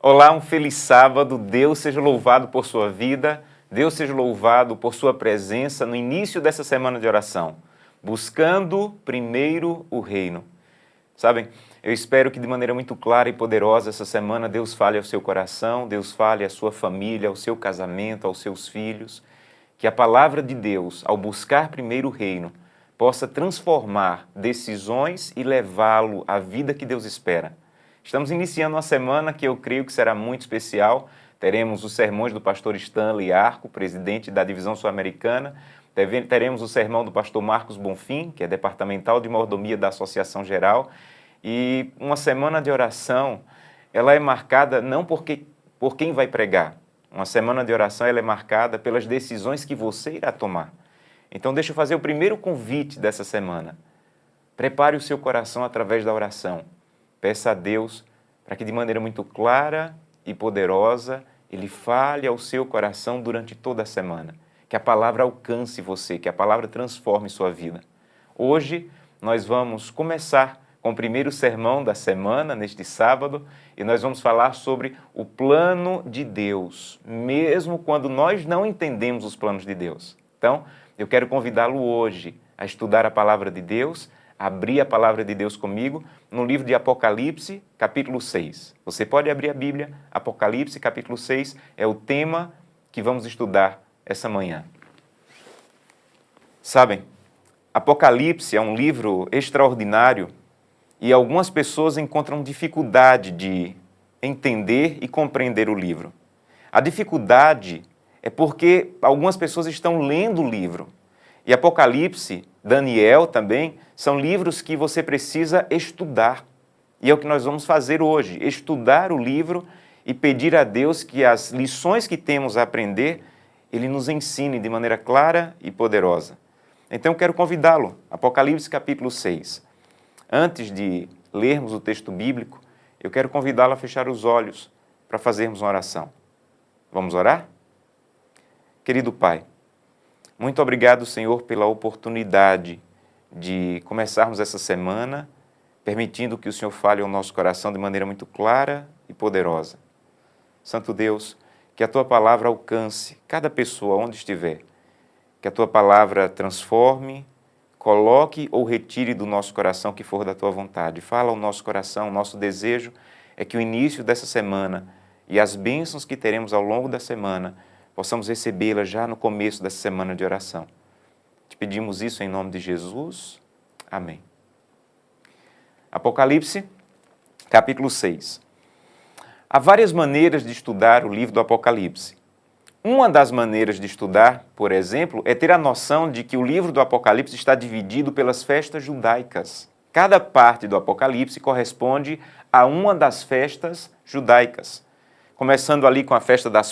Olá, um feliz sábado. Deus seja louvado por sua vida. Deus seja louvado por sua presença no início dessa semana de oração, buscando primeiro o reino. Sabem, eu espero que de maneira muito clara e poderosa essa semana Deus fale ao seu coração, Deus fale à sua família, ao seu casamento, aos seus filhos, que a palavra de Deus, ao buscar primeiro o reino, possa transformar decisões e levá-lo à vida que Deus espera. Estamos iniciando uma semana que eu creio que será muito especial. Teremos os sermões do pastor Stanley Arco, presidente da Divisão Sul-Americana. Teremos o sermão do pastor Marcos Bonfim, que é departamental de mordomia da Associação Geral. E uma semana de oração, ela é marcada não por quem vai pregar. Uma semana de oração ela é marcada pelas decisões que você irá tomar. Então deixa eu fazer o primeiro convite dessa semana. Prepare o seu coração através da oração. Peça a Deus para que de maneira muito clara e poderosa Ele fale ao seu coração durante toda a semana. Que a palavra alcance você, que a palavra transforme sua vida. Hoje nós vamos começar com o primeiro sermão da semana, neste sábado, e nós vamos falar sobre o plano de Deus, mesmo quando nós não entendemos os planos de Deus. Então, eu quero convidá-lo hoje a estudar a palavra de Deus, abrir a palavra de Deus comigo no livro de Apocalipse, capítulo 6. Você pode abrir a Bíblia, Apocalipse, capítulo 6, é o tema que vamos estudar essa manhã. Sabem, Apocalipse é um livro extraordinário e algumas pessoas encontram dificuldade de entender e compreender o livro. A dificuldade é porque algumas pessoas estão lendo o livro. E Apocalipse, Daniel também, são livros que você precisa estudar. E é o que nós vamos fazer hoje, estudar o livro e pedir a Deus que as lições que temos a aprender, Ele nos ensine de maneira clara e poderosa. Então eu quero convidá-lo, Apocalipse capítulo 6. Antes de lermos o texto bíblico, eu quero convidá-lo a fechar os olhos para fazermos uma oração. Vamos orar? Querido Pai, muito obrigado, Senhor, pela oportunidade de começarmos essa semana, permitindo que o Senhor fale ao nosso coração de maneira muito clara e poderosa. Santo Deus, que a Tua palavra alcance cada pessoa onde estiver, que a Tua palavra transforme, coloque ou retire do nosso coração o que for da Tua vontade. Fala ao nosso coração, o nosso desejo é que o início dessa semana e as bênçãos que teremos ao longo da semana possamos recebê-la já no começo dessa semana de oração. Te pedimos isso em nome de Jesus. Amém. Apocalipse, capítulo 6. Há várias maneiras de estudar o livro do Apocalipse. Uma das maneiras de estudar, por exemplo, é ter a noção de que o livro do Apocalipse está dividido pelas festas judaicas. Cada parte do Apocalipse corresponde a uma das festas judaicas. Começando ali com a festa da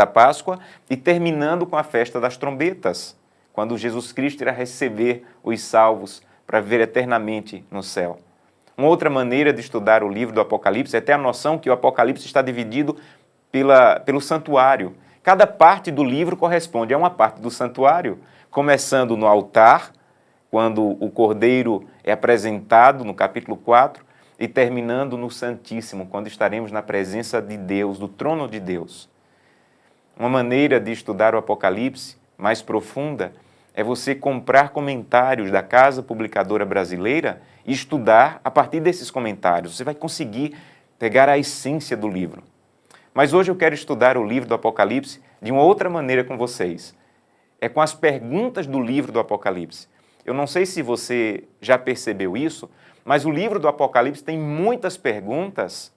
Páscoa e terminando com a festa das trombetas, quando Jesus Cristo irá receber os salvos para viver eternamente no céu. Uma outra maneira de estudar o livro do Apocalipse é ter a noção que o Apocalipse está dividido pelo santuário. Cada parte do livro corresponde a uma parte do santuário, começando no altar, quando o Cordeiro é apresentado no capítulo 4, e terminando no Santíssimo, quando estaremos na presença de Deus, do trono de Deus. Uma maneira de estudar o Apocalipse mais profunda é você comprar comentários da Casa Publicadora Brasileira e estudar a partir desses comentários. Você vai conseguir pegar a essência do livro. Mas hoje eu quero estudar o livro do Apocalipse de uma outra maneira com vocês. É com as perguntas do livro do Apocalipse. Eu não sei se você já percebeu isso, mas o livro do Apocalipse tem muitas perguntas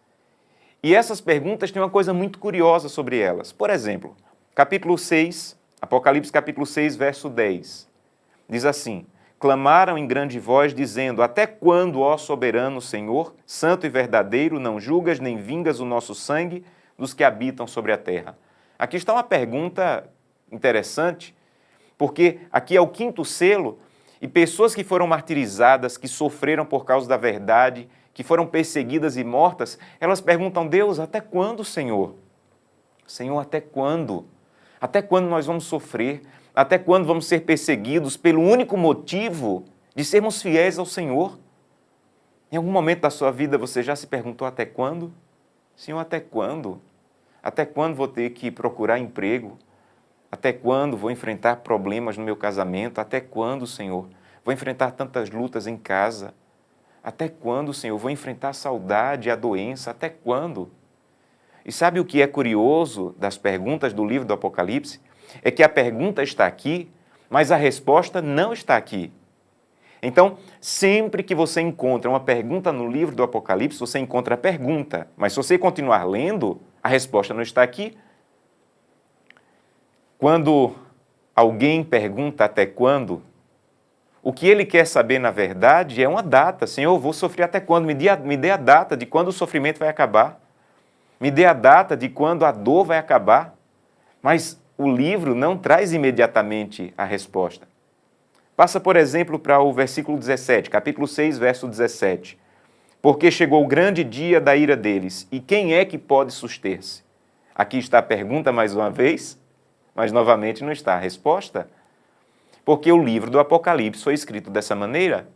e essas perguntas têm uma coisa muito curiosa sobre elas. Por exemplo, capítulo 6, Apocalipse capítulo 6, verso 10, diz assim: clamaram em grande voz, dizendo: até quando, ó soberano Senhor, santo e verdadeiro, não julgas nem vingas o nosso sangue dos que habitam sobre a terra? Aqui está uma pergunta interessante, porque aqui é o quinto selo, e pessoas que foram martirizadas, que sofreram por causa da verdade, que foram perseguidas e mortas, elas perguntam: Deus, até quando, Senhor? Senhor, até quando? Até quando nós vamos sofrer? Até quando vamos ser perseguidos pelo único motivo de sermos fiéis ao Senhor? Em algum momento da sua vida você já se perguntou até quando? Senhor, até quando? Até quando vou ter que procurar emprego? Até quando vou enfrentar problemas no meu casamento? Até quando, Senhor, vou enfrentar tantas lutas em casa? Até quando, Senhor, vou enfrentar a saudade, a doença? Até quando? E sabe o que é curioso das perguntas do livro do Apocalipse? É que a pergunta está aqui, mas a resposta não está aqui. Então, sempre que você encontra uma pergunta no livro do Apocalipse, você encontra a pergunta, mas se você continuar lendo, a resposta não está aqui. Quando alguém pergunta até quando, o que ele quer saber, na verdade, é uma data. Senhor, eu vou sofrer até quando? Me dê a data de quando o sofrimento vai acabar. Me dê a data de quando a dor vai acabar. Mas o livro não traz imediatamente a resposta. Passa, por exemplo, para o versículo 17, capítulo 6, verso 17. Porque chegou o grande dia da ira deles, e quem é que pode suster-se? Aqui está a pergunta mais uma vez, mas novamente não está a resposta. Porque o livro do Apocalipse foi escrito dessa maneira.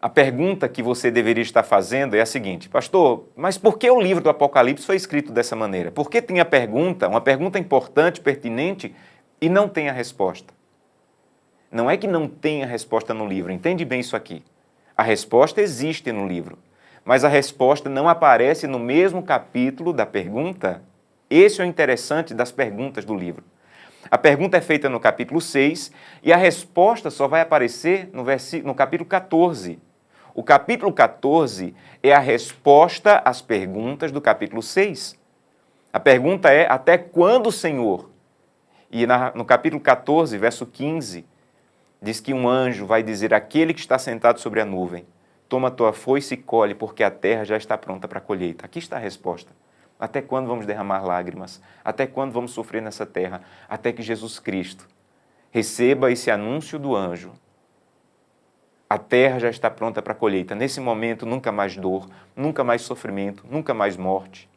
A pergunta que você deveria estar fazendo é a seguinte: pastor, mas por que o livro do Apocalipse foi escrito dessa maneira? Por que tem a pergunta, uma pergunta importante, pertinente, e não tem a resposta? Não é que não tenha resposta no livro, entende bem isso aqui. A resposta existe no livro, mas a resposta não aparece no mesmo capítulo da pergunta. Esse é o interessante das perguntas do livro. A pergunta é feita no capítulo 6 e a resposta só vai aparecer no capítulo 14. O capítulo 14 é a resposta às perguntas do capítulo 6. A pergunta é: até quando, Senhor? E no capítulo 14, verso 15, diz que um anjo vai dizer àquele que está sentado sobre a nuvem: toma tua foice e colhe, porque a terra já está pronta para a colheita. Aqui está a resposta. Até quando vamos derramar lágrimas? Até quando vamos sofrer nessa terra? Até que Jesus Cristo receba esse anúncio do anjo. A terra já está pronta para a colheita. Nesse momento, nunca mais dor, nunca mais sofrimento, nunca mais morte.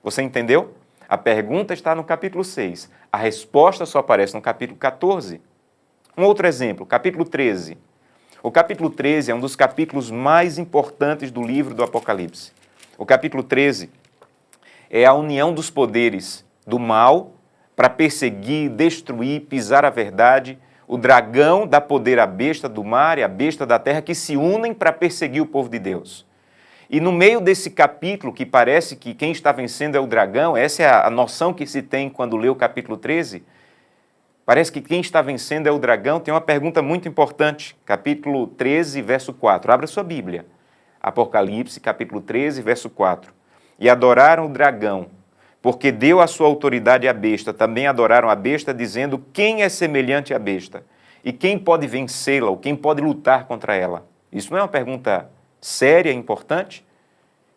Você entendeu? A pergunta está no capítulo 6. A resposta só aparece no capítulo 14. Um outro exemplo, capítulo 13. O capítulo 13 é um dos capítulos mais importantes do livro do Apocalipse. O capítulo 13 é a união dos poderes do mal para perseguir, destruir, pisar a verdade. O dragão dá poder à besta do mar e à besta da terra que se unem para perseguir o povo de Deus. E no meio desse capítulo, que parece que quem está vencendo é o dragão, essa é a noção que se tem quando lê o capítulo 13, parece que quem está vencendo é o dragão. Tem uma pergunta muito importante, capítulo 13, verso 4. Abra sua Bíblia. Apocalipse, capítulo 13, verso 4. E adoraram o dragão, porque deu a sua autoridade à besta. Também adoraram a besta, dizendo: quem é semelhante à besta? E quem pode vencê-la, ou quem pode lutar contra ela? Isso não é uma pergunta séria e importante?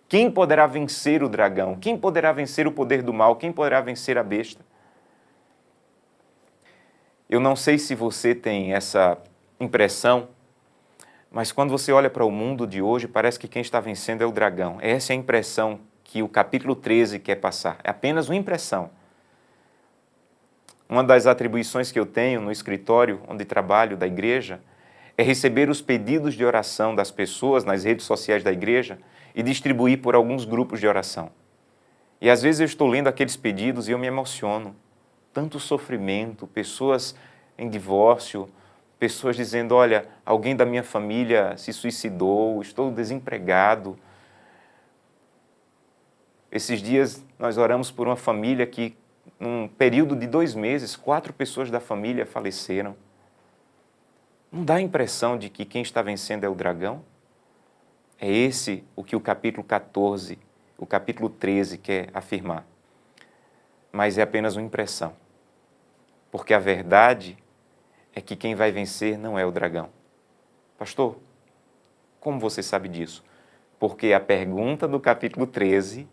Quem poderá vencer o dragão? Quem poderá vencer o poder do mal? Quem poderá vencer a besta? Eu não sei se você tem essa impressão, mas quando você olha para o mundo de hoje, parece que quem está vencendo é o dragão. Essa é a impressão que o capítulo 13 quer passar. É apenas uma impressão. Uma das atribuições que eu tenho no escritório onde trabalho da igreja é receber os pedidos de oração das pessoas nas redes sociais da igreja e distribuir por alguns grupos de oração. E às vezes eu estou lendo aqueles pedidos e eu me emociono. Tanto sofrimento, pessoas em divórcio, pessoas dizendo: olha, alguém da minha família se suicidou, estou desempregado. Esses dias nós oramos por uma família que, num período de 2 meses, 4 pessoas da família faleceram. Não dá a impressão de que quem está vencendo é o dragão? É esse o que o capítulo 14, o capítulo 13 quer afirmar. Mas é apenas uma impressão. Porque a verdade é que quem vai vencer não é o dragão. Pastor, como você sabe disso? Porque a pergunta do capítulo 13,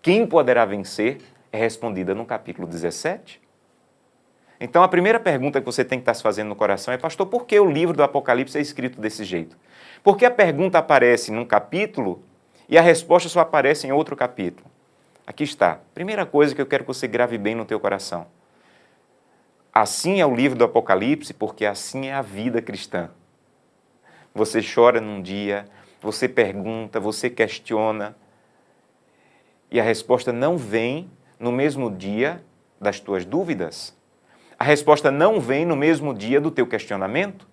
quem poderá vencer, é respondida no capítulo 17. Então, a primeira pergunta que você tem que estar se fazendo no coração é: pastor, por que o livro do Apocalipse é escrito desse jeito? Por que a pergunta aparece num capítulo e a resposta só aparece em outro capítulo? Aqui está. Primeira coisa que eu quero que você grave bem no teu coração. Assim é o livro do Apocalipse, porque assim é a vida cristã. Você chora num dia, você pergunta, você questiona, E a resposta não vem no mesmo dia das tuas dúvidas. A resposta não vem no mesmo dia do teu questionamento.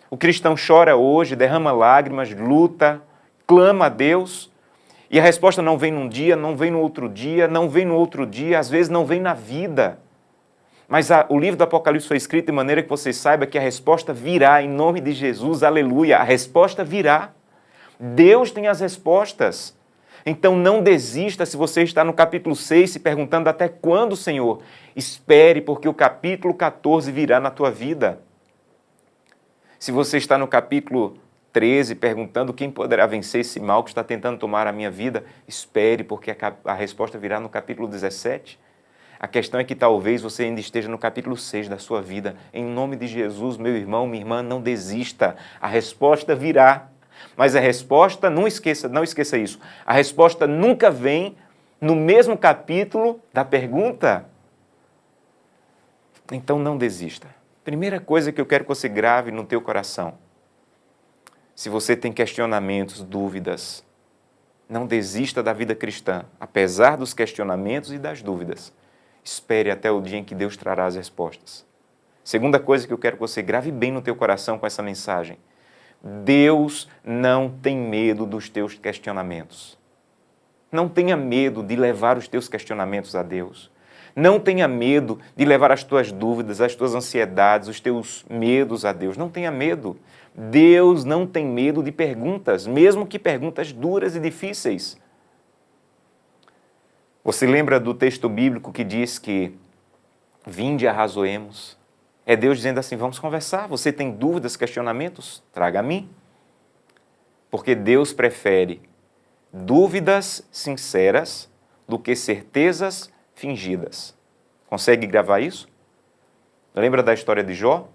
O cristão chora hoje, derrama lágrimas, luta, clama a Deus, e a resposta não vem num dia, não vem no outro dia, não vem no outro dia, às vezes não vem na vida. Mas o livro do Apocalipse foi escrito de maneira que você saiba que a resposta virá em nome de Jesus, aleluia, a resposta virá. Deus tem as respostas. Então não desista se você está no capítulo 6 se perguntando até quando, Senhor. Espere, porque o capítulo 14 virá na tua vida. Se você está no capítulo 13 perguntando quem poderá vencer esse mal que está tentando tomar a minha vida, espere, porque a resposta virá no capítulo 17. A questão é que talvez você ainda esteja no capítulo 6 da sua vida. Em nome de Jesus, meu irmão, minha irmã, não desista. A resposta virá. Mas a resposta, não esqueça isso, a resposta nunca vem no mesmo capítulo da pergunta. Então não desista. Primeira coisa que eu quero que você grave no teu coração. Se você tem questionamentos, dúvidas, não desista da vida cristã, apesar dos questionamentos e das dúvidas. Espere até o dia em que Deus trará as respostas. Segunda coisa que eu quero que você grave bem no teu coração com essa mensagem. Deus não tem medo dos teus questionamentos. Não tenha medo de levar os teus questionamentos a Deus. Não tenha medo de levar as tuas dúvidas, as tuas ansiedades, os teus medos a Deus. Não tenha medo. Deus não tem medo de perguntas, mesmo que perguntas duras e difíceis. Você lembra do texto bíblico que diz que vinde e arrazoemos? É Deus dizendo assim, vamos conversar. Você tem dúvidas, questionamentos? Traga a mim. Porque Deus prefere dúvidas sinceras do que certezas fingidas. Consegue gravar isso? Lembra da história de Jó?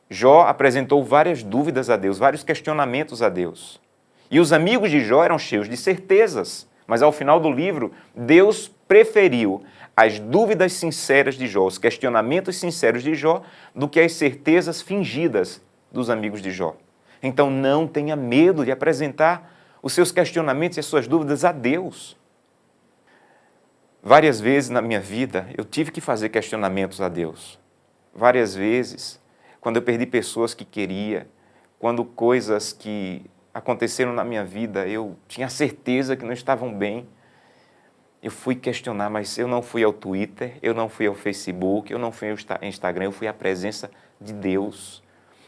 Jó apresentou várias dúvidas a Deus, vários questionamentos a Deus. E os amigos de Jó eram cheios de certezas. Mas ao final do livro, Deus preferiu as dúvidas sinceras de Jó, os questionamentos sinceros de Jó, do que as certezas fingidas dos amigos de Jó. Então não tenha medo de apresentar os seus questionamentos e as suas dúvidas a Deus. Várias vezes na minha vida eu tive que fazer questionamentos a Deus. Várias vezes, quando eu perdi pessoas que queria, quando coisas que aconteceram na minha vida, eu tinha certeza que não estavam bem. Eu fui questionar, mas eu não fui ao Twitter, eu não fui ao Facebook, eu não fui ao Instagram, eu fui à presença de Deus.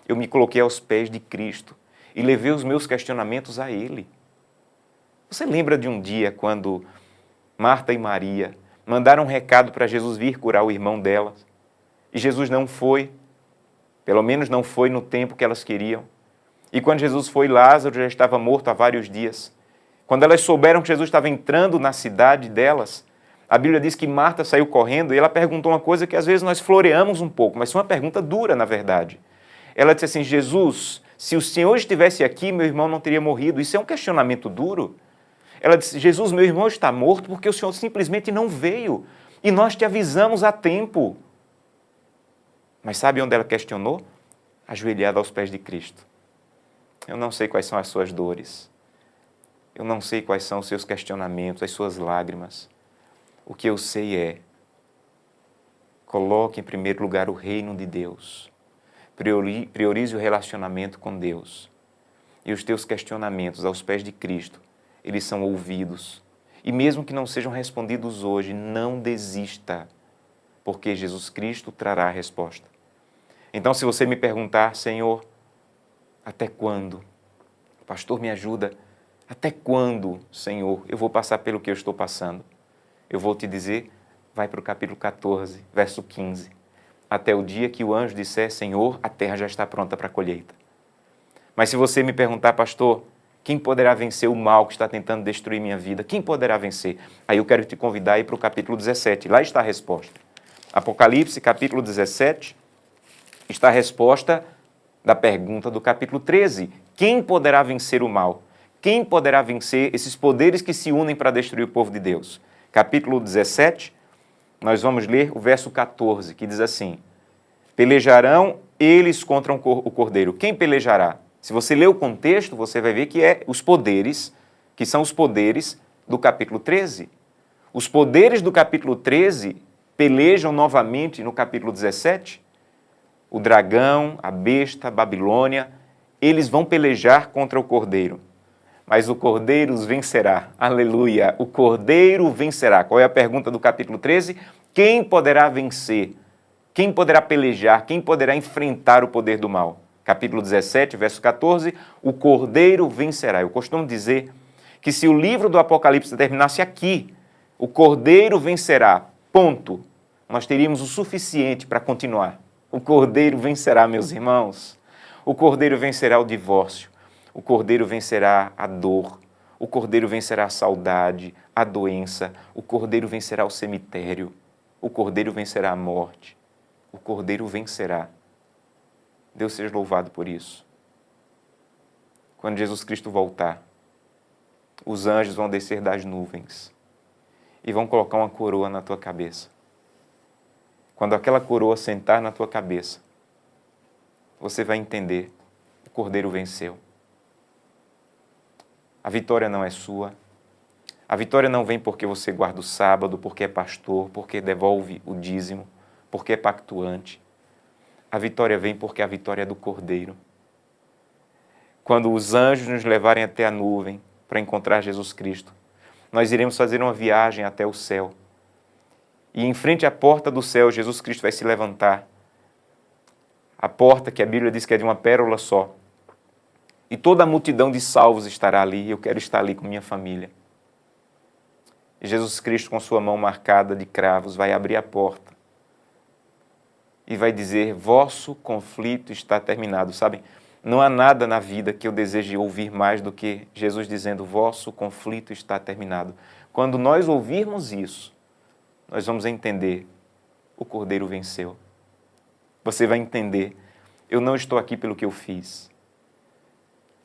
Eu me coloquei aos pés de Cristo e levei os meus questionamentos a Ele. Você lembra de um dia quando Marta e Maria mandaram um recado para Jesus vir curar o irmão delas e Jesus não foi, pelo menos não foi no tempo que elas queriam. E quando Jesus foi, Lázaro já estava morto há vários dias. Quando elas souberam que Jesus estava entrando na cidade delas, a Bíblia diz que Marta saiu correndo e ela perguntou uma coisa que às vezes nós floreamos um pouco, mas foi uma pergunta dura, na verdade. Ela disse assim, Jesus, se o Senhor estivesse aqui, meu irmão não teria morrido. Isso é um questionamento duro. Ela disse, Jesus, meu irmão está morto porque o Senhor simplesmente não veio. E nós te avisamos a tempo. Mas sabe onde ela questionou? Ajoelhada aos pés de Cristo. Eu não sei quais são as suas dores. Eu não sei quais são os seus questionamentos, as suas lágrimas. O que eu sei é, coloque em primeiro lugar o reino de Deus. Priorize o relacionamento com Deus. E os teus questionamentos aos pés de Cristo, eles são ouvidos. E mesmo que não sejam respondidos hoje, não desista, porque Jesus Cristo trará a resposta. Então, se você me perguntar, Senhor, até quando? Pastor, me ajuda. Até quando, Senhor, eu vou passar pelo que eu estou passando? Eu vou te dizer, vai para o capítulo 14, verso 15. Até o dia que o anjo disser, Senhor, a terra já está pronta para a colheita. Mas se você me perguntar, pastor, quem poderá vencer o mal que está tentando destruir minha vida? Quem poderá vencer? Aí eu quero te convidar a ir para o capítulo 17. Lá está a resposta. Apocalipse, capítulo 17, está a resposta da pergunta do capítulo 13. Quem poderá vencer o mal? Quem poderá vencer esses poderes que se unem para destruir o povo de Deus? Capítulo 17, nós vamos ler o verso 14, que diz assim, pelejarão eles contra o cordeiro. Quem pelejará? Se você ler o contexto, você vai ver que é os poderes, que são os poderes do capítulo 13. Os poderes do capítulo 13 pelejam novamente no capítulo 17. O dragão, a besta, a Babilônia, eles vão pelejar contra o Cordeiro. Mas o Cordeiro os vencerá. Aleluia! O Cordeiro vencerá. Qual é a pergunta do capítulo 13? Quem poderá vencer? Quem poderá pelejar? Quem poderá enfrentar o poder do mal? Capítulo 17, verso 14, o Cordeiro vencerá. Eu costumo dizer que se o livro do Apocalipse terminasse aqui, o Cordeiro vencerá, ponto, nós teríamos o suficiente para continuar. O Cordeiro vencerá, meus irmãos. O Cordeiro vencerá o divórcio. O Cordeiro vencerá a dor. O Cordeiro vencerá a saudade, a doença. O Cordeiro vencerá o cemitério. O Cordeiro vencerá a morte. O Cordeiro vencerá. Deus seja louvado por isso. Quando Jesus Cristo voltar, os anjos vão descer das nuvens e vão colocar uma coroa na tua cabeça. Quando aquela coroa sentar na tua cabeça, você vai entender, o Cordeiro venceu. A vitória não é sua. A vitória não vem porque você guarda o sábado, porque é pastor, porque devolve o dízimo, porque é pactuante. A vitória vem porque a vitória é do Cordeiro. Quando os anjos nos levarem até a nuvem para encontrar Jesus Cristo, nós iremos fazer uma viagem até o céu. E em frente à porta do céu, Jesus Cristo vai se levantar. A porta que a Bíblia diz que é de uma pérola só. E toda a multidão de salvos estará ali. Eu quero estar ali com minha família. E Jesus Cristo, com sua mão marcada de cravos, vai abrir a porta. E vai dizer, vosso conflito está terminado. Sabem, não há nada na vida que eu deseje ouvir mais do que Jesus dizendo, vosso conflito está terminado. Quando nós ouvirmos isso, nós vamos entender, o Cordeiro venceu. Você vai entender, eu não estou aqui pelo que eu fiz.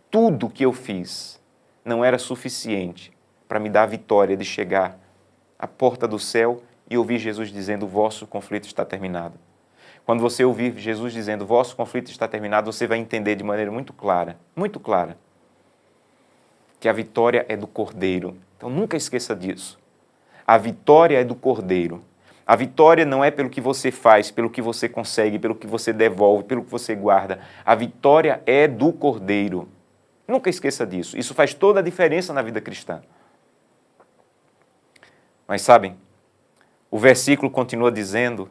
Tudo que eu fiz não era suficiente para me dar a vitória de chegar à porta do céu e ouvir Jesus dizendo, o vosso conflito está terminado. Quando você ouvir Jesus dizendo, vosso conflito está terminado, você vai entender de maneira muito clara, que a vitória é do Cordeiro. Então nunca esqueça disso. A vitória é do Cordeiro. A vitória não é pelo que você faz, pelo que você consegue, pelo que você devolve, pelo que você guarda. A vitória é do Cordeiro. Nunca esqueça disso. Isso faz toda a diferença na vida cristã. Mas sabem, o versículo continua dizendo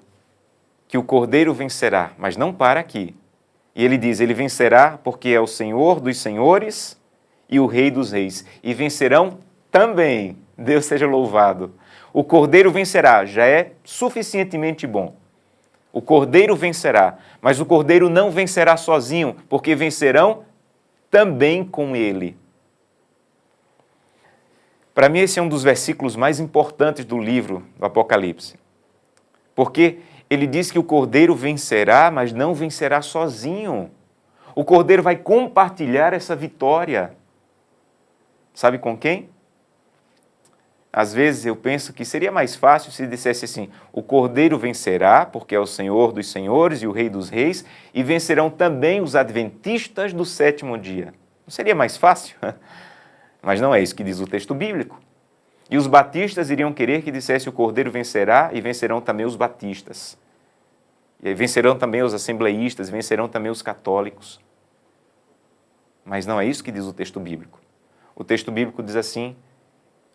que o Cordeiro vencerá, mas não para aqui. E ele diz, ele vencerá porque é o Senhor dos senhores e o Rei dos reis. E vencerão também. Deus seja louvado. O Cordeiro vencerá, já é suficientemente bom. O Cordeiro vencerá, mas o Cordeiro não vencerá sozinho, porque vencerão também com ele. Para mim, esse é um dos versículos mais importantes do livro do Apocalipse. Porque ele diz que o Cordeiro vencerá, mas não vencerá sozinho. O Cordeiro vai compartilhar essa vitória. Sabe com quem? Às vezes eu penso que seria mais fácil se dissesse assim, o Cordeiro vencerá, porque é o Senhor dos senhores e o Rei dos reis, e vencerão também os adventistas do sétimo dia. Não seria mais fácil? Mas não é isso que diz o texto bíblico. E os batistas iriam querer que dissesse o Cordeiro vencerá e vencerão também os batistas. E aí vencerão também os assembleístas, vencerão também os católicos. Mas não é isso que diz o texto bíblico. O texto bíblico diz assim,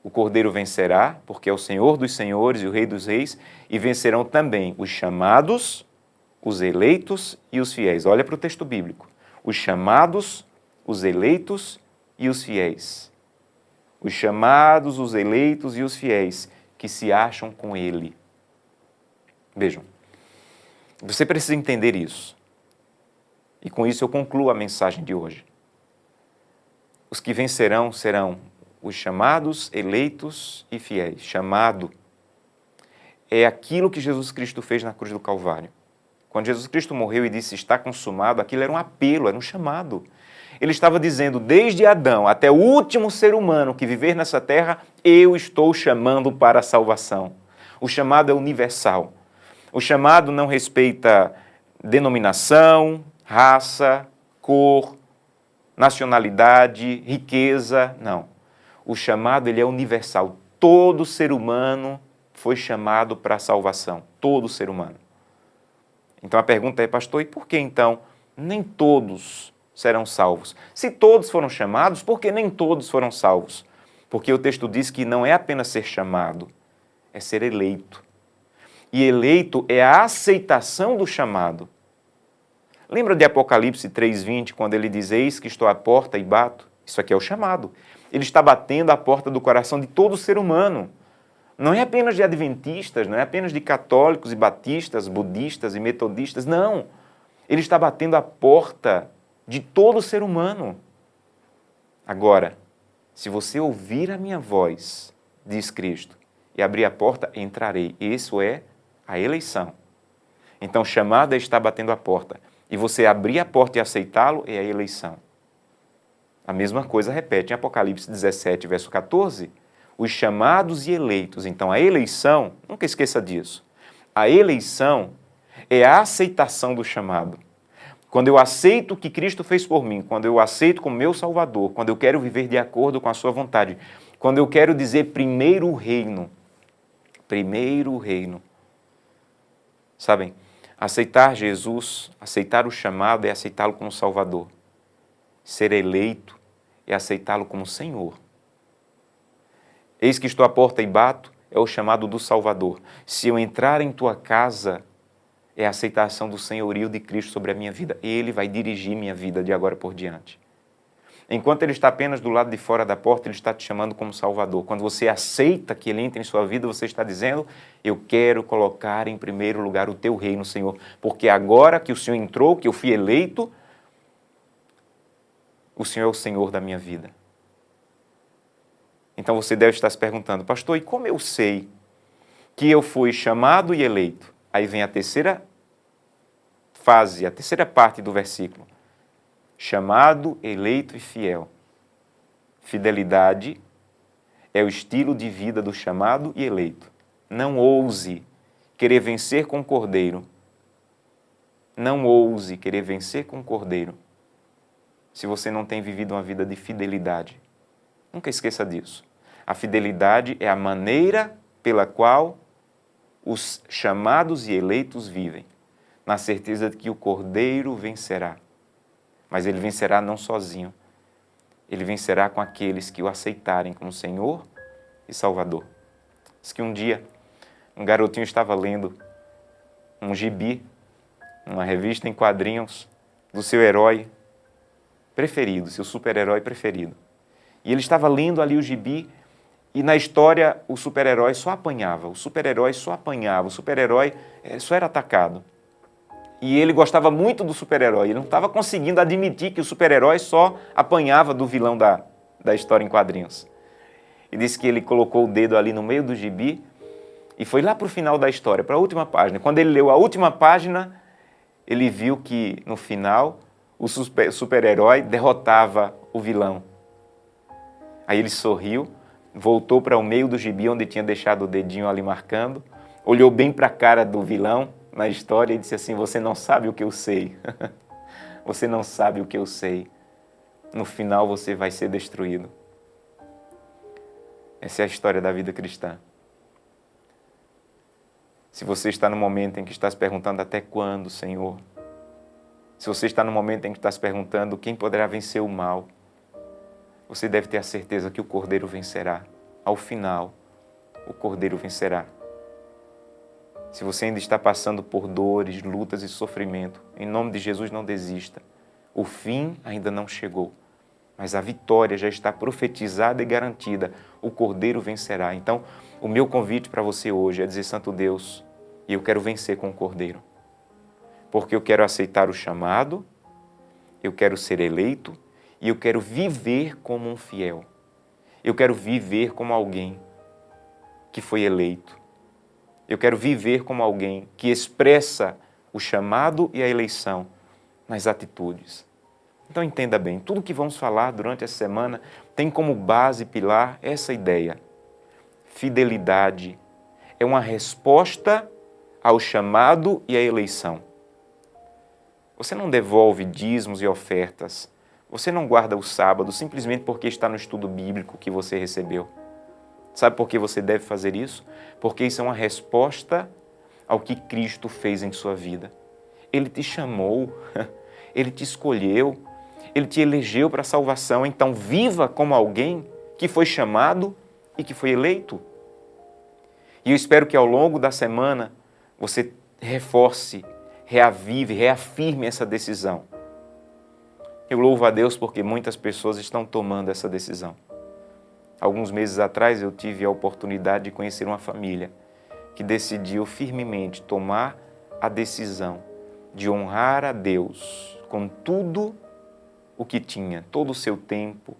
o Cordeiro vencerá, porque é o Senhor dos senhores e o Rei dos reis, e vencerão também os chamados, os eleitos e os fiéis. Olha para o texto bíblico. Os chamados, os eleitos e os fiéis. Os chamados, os eleitos e os fiéis que se acham com ele. Vejam, você precisa entender isso. E com isso eu concluo a mensagem de hoje. Os que vencerão serão os chamados, eleitos e fiéis. Chamado é aquilo que Jesus Cristo fez na cruz do Calvário. Quando Jesus Cristo morreu e disse, está consumado, aquilo era um apelo, era um chamado. Ele estava dizendo, desde Adão até o último ser humano que viver nessa terra, eu estou chamando para a salvação. O chamado é universal. O chamado não respeita denominação, raça, cor, nacionalidade, riqueza, não. O chamado, ele é universal. Todo ser humano foi chamado para a salvação. Todo ser humano. Então a pergunta é, pastor, e por que então nem todos serão salvos? Se todos foram chamados, por que nem todos foram salvos? Porque o texto diz que não é apenas ser chamado, é ser eleito. E eleito é a aceitação do chamado. Lembra de Apocalipse 3:20, quando ele diz, eis que estou à porta e bato? Isso aqui é o chamado. Ele está batendo à porta do coração de todo ser humano. Não é apenas de adventistas, não é apenas de católicos e batistas, budistas e metodistas, não. Ele está batendo à porta de todo ser humano. Agora, se você ouvir a minha voz, diz Cristo, e abrir a porta, entrarei. Isso é a eleição. Então, chamado é estar batendo a porta. E você abrir a porta e aceitá-lo é a eleição. A mesma coisa repete em Apocalipse 17, verso 14. Os chamados e eleitos. Então, a eleição, nunca esqueça disso. A eleição é a aceitação do chamado. Quando eu aceito o que Cristo fez por mim, quando eu aceito como meu Salvador, quando eu quero viver de acordo com a sua vontade, quando eu quero dizer primeiro o reino. Primeiro o reino. Sabem, aceitar Jesus, aceitar o chamado é aceitá-lo como Salvador. Ser eleito é aceitá-lo como Senhor. Eis que estou à porta e bato, é o chamado do Salvador. Se eu entrar em tua casa, é a aceitação do senhorio de Cristo sobre a minha vida. Ele vai dirigir minha vida de agora por diante. Enquanto Ele está apenas do lado de fora da porta, Ele está te chamando como Salvador. Quando você aceita que Ele entre em sua vida, você está dizendo, eu quero colocar em primeiro lugar o teu reino, Senhor, porque agora que o Senhor entrou, que eu fui eleito, o Senhor é o Senhor da minha vida. Então você deve estar se perguntando, pastor, e como eu sei que eu fui chamado e eleito? Aí vem a terceira fase, a terceira parte do versículo. Chamado, eleito e fiel. Fidelidade é o estilo de vida do chamado e eleito. Não ouse querer vencer com o cordeiro. Não ouse querer vencer com o cordeiro se você não tem vivido uma vida de fidelidade. Nunca esqueça disso. A fidelidade é a maneira pela qual os chamados e eleitos vivem, na certeza de que o Cordeiro vencerá. Mas ele vencerá não sozinho. Ele vencerá com aqueles que o aceitarem como Senhor e Salvador. Diz que um dia, um garotinho estava lendo um gibi, uma revista em quadrinhos, do seu herói preferido, seu super-herói preferido. E ele estava lendo ali o gibi e na história o super-herói só apanhava, o super-herói só apanhava, o super-herói só era atacado. E ele gostava muito do super-herói, ele não estava conseguindo admitir que o super-herói só apanhava do vilão da história em quadrinhos. E disse que ele colocou o dedo ali no meio do gibi e foi lá para o final da história, para a última página. Quando ele leu a última página, ele viu que no final o super-herói derrotava o vilão. Aí ele sorriu, voltou para o meio do gibi onde tinha deixado o dedinho ali marcando, olhou bem para a cara do vilão na história e disse assim, você não sabe o que eu sei. Você não sabe o que eu sei. No final você vai ser destruído. Essa é a história da vida cristã. Se você está no momento em que está se perguntando até quando, Senhor? Se você está no momento em que está se perguntando quem poderá vencer o mal, você deve ter a certeza que o Cordeiro vencerá. Ao final, o Cordeiro vencerá. Se você ainda está passando por dores, lutas e sofrimento, em nome de Jesus não desista. O fim ainda não chegou, mas a vitória já está profetizada e garantida. O Cordeiro vencerá. Então, o meu convite para você hoje é dizer, Santo Deus, eu quero vencer com o Cordeiro. Porque eu quero aceitar o chamado, eu quero ser eleito e eu quero viver como um fiel. Eu quero viver como alguém que foi eleito. Eu quero viver como alguém que expressa o chamado e a eleição nas atitudes. Então entenda bem, tudo que vamos falar durante essa semana tem como base pilar essa ideia. Fidelidade é uma resposta ao chamado e à eleição. Você não devolve dízimos e ofertas, Você não guarda o sábado simplesmente porque está no estudo bíblico que você recebeu. Sabe por que você deve fazer isso? Porque isso é uma resposta ao que Cristo fez em sua vida. Ele te chamou, Ele te escolheu, Ele te elegeu para a salvação. Então viva como alguém que foi chamado e que foi eleito. E eu espero que ao longo da semana você reforce, reavive, reafirme essa decisão. Eu louvo a Deus porque muitas pessoas estão tomando essa decisão. Alguns meses atrás eu tive a oportunidade de conhecer uma família que decidiu firmemente tomar a decisão de honrar a Deus com tudo o que tinha, todo o seu tempo,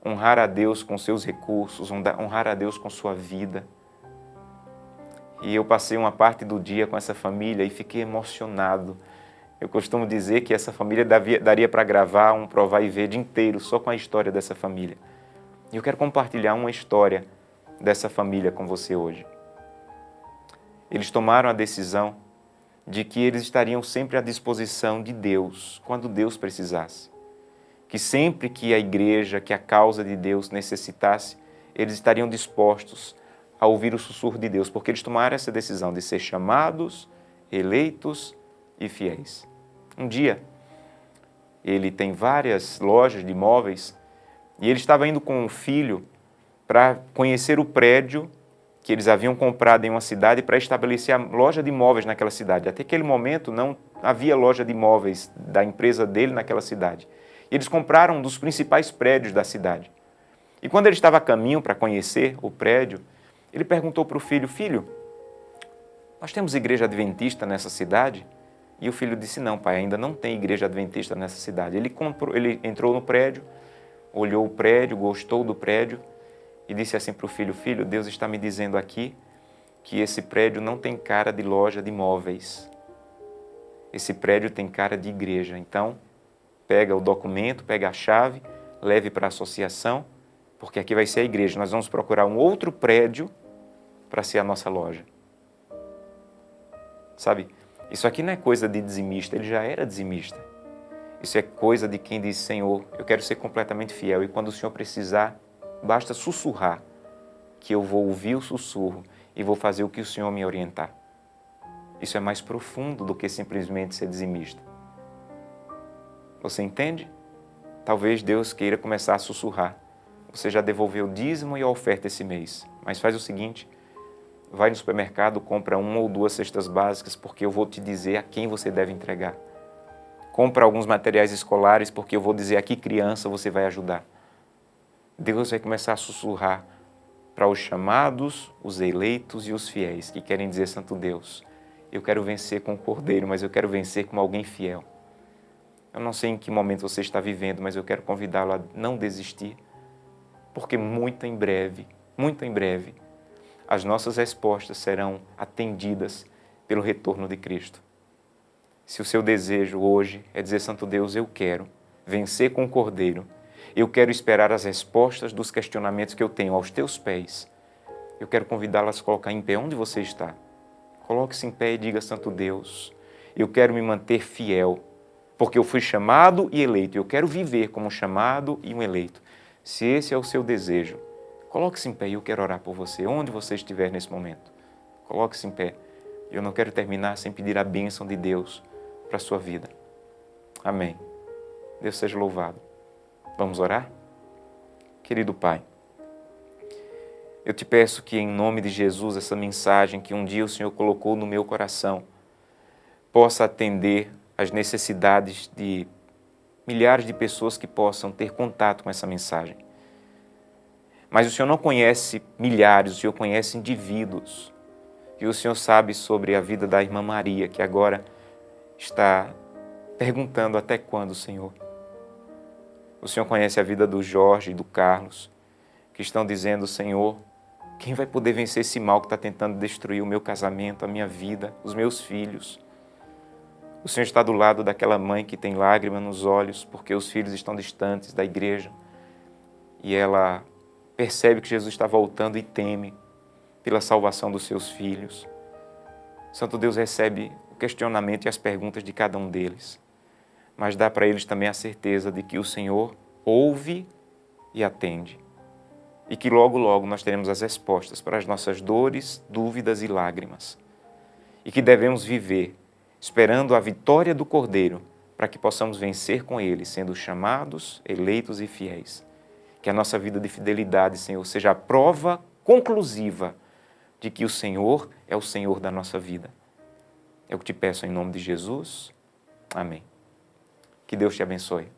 honrar a Deus com seus recursos, honrar a Deus com sua vida. E eu passei uma parte do dia com essa família e fiquei emocionado. Eu costumo dizer que essa família daria para gravar um Provar e Ver inteiro só com a história dessa família. E eu quero compartilhar uma história dessa família com você hoje. Eles tomaram a decisão de que eles estariam sempre à disposição de Deus, quando Deus precisasse. Que sempre que a igreja, que a causa de Deus necessitasse, eles estariam dispostos a ouvir o sussurro de Deus, porque eles tomaram essa decisão de ser chamados, eleitos e fiéis. Um dia, ele tem várias lojas de imóveis e ele estava indo com um filho para conhecer o prédio que eles haviam comprado em uma cidade para estabelecer a loja de imóveis naquela cidade. Até aquele momento não havia loja de imóveis da empresa dele naquela cidade. E eles compraram um dos principais prédios da cidade. E quando ele estava a caminho para conhecer o prédio, ele perguntou para o filho: filho, nós temos igreja adventista nessa cidade? E o filho disse: não, pai, ainda não tem igreja adventista nessa cidade. Ele entrou no prédio, olhou o prédio, gostou do prédio e disse assim para o filho: filho, Deus está me dizendo aqui que esse prédio não tem cara de loja de imóveis. Esse prédio tem cara de igreja. Então, pega o documento, pega a chave, leve para a associação, porque aqui vai ser a igreja. Nós vamos procurar um outro prédio para ser a nossa loja. Sabe, isso aqui não é coisa de dizimista, ele já era dizimista. Isso é coisa de quem diz: Senhor, eu quero ser completamente fiel e quando o Senhor precisar, basta sussurrar, que eu vou ouvir o sussurro e vou fazer o que o Senhor me orientar. Isso é mais profundo do que simplesmente ser dizimista. Você entende? Talvez Deus queira começar a sussurrar. Você já devolveu o dízimo e a oferta esse mês, mas faz o seguinte: vai no supermercado, compra 1 ou 2 cestas básicas, porque eu vou te dizer a quem você deve entregar. Compra alguns materiais escolares, porque eu vou dizer a que criança você vai ajudar. Deus vai começar a sussurrar para os chamados, os eleitos e os fiéis, que querem dizer: Santo Deus, eu quero vencer com o Cordeiro, mas eu quero vencer como alguém fiel. Eu não sei em que momento você está vivendo, mas eu quero convidá-lo a não desistir, porque muito em breve, as nossas respostas serão atendidas pelo retorno de Cristo. Se o seu desejo hoje é dizer: Santo Deus, eu quero vencer com o Cordeiro, eu quero esperar as respostas dos questionamentos que eu tenho aos teus pés, eu quero convidá-lo a se colocar em pé onde você está. Coloque-se em pé e diga: Santo Deus, eu quero me manter fiel, porque eu fui chamado e eleito, eu quero viver como um chamado e um eleito. Se esse é o seu desejo, coloque-se em pé e eu quero orar por você, onde você estiver nesse momento. Coloque-se em pé. Eu não quero terminar sem pedir a bênção de Deus para a sua vida. Amém. Deus seja louvado. Vamos orar? Querido Pai, eu te peço que em nome de Jesus essa mensagem que um dia o Senhor colocou no meu coração possa atender às necessidades de milhares de pessoas que possam ter contato com essa mensagem. Mas o Senhor não conhece milhares, o Senhor conhece indivíduos. E o Senhor sabe sobre a vida da irmã Maria, que agora está perguntando: até quando, Senhor? O Senhor conhece a vida do Jorge e do Carlos, que estão dizendo: Senhor, quem vai poder vencer esse mal que está tentando destruir o meu casamento, a minha vida, os meus filhos? O Senhor está do lado daquela mãe que tem lágrima nos olhos porque os filhos estão distantes da igreja e ela percebe que Jesus está voltando e teme pela salvação dos seus filhos. Santo Deus, recebe o questionamento e as perguntas de cada um deles. mas dá para eles também a certeza de que o Senhor ouve e atende. E que logo, logo nós teremos as respostas para as nossas dores, dúvidas e lágrimas. E que devemos viver esperando a vitória do Cordeiro para que possamos vencer com Ele, sendo chamados, eleitos e fiéis. Que a nossa vida de fidelidade, Senhor, seja a prova conclusiva de que o Senhor é o Senhor da nossa vida. É o que te peço em nome de Jesus. Amém. Que Deus te abençoe.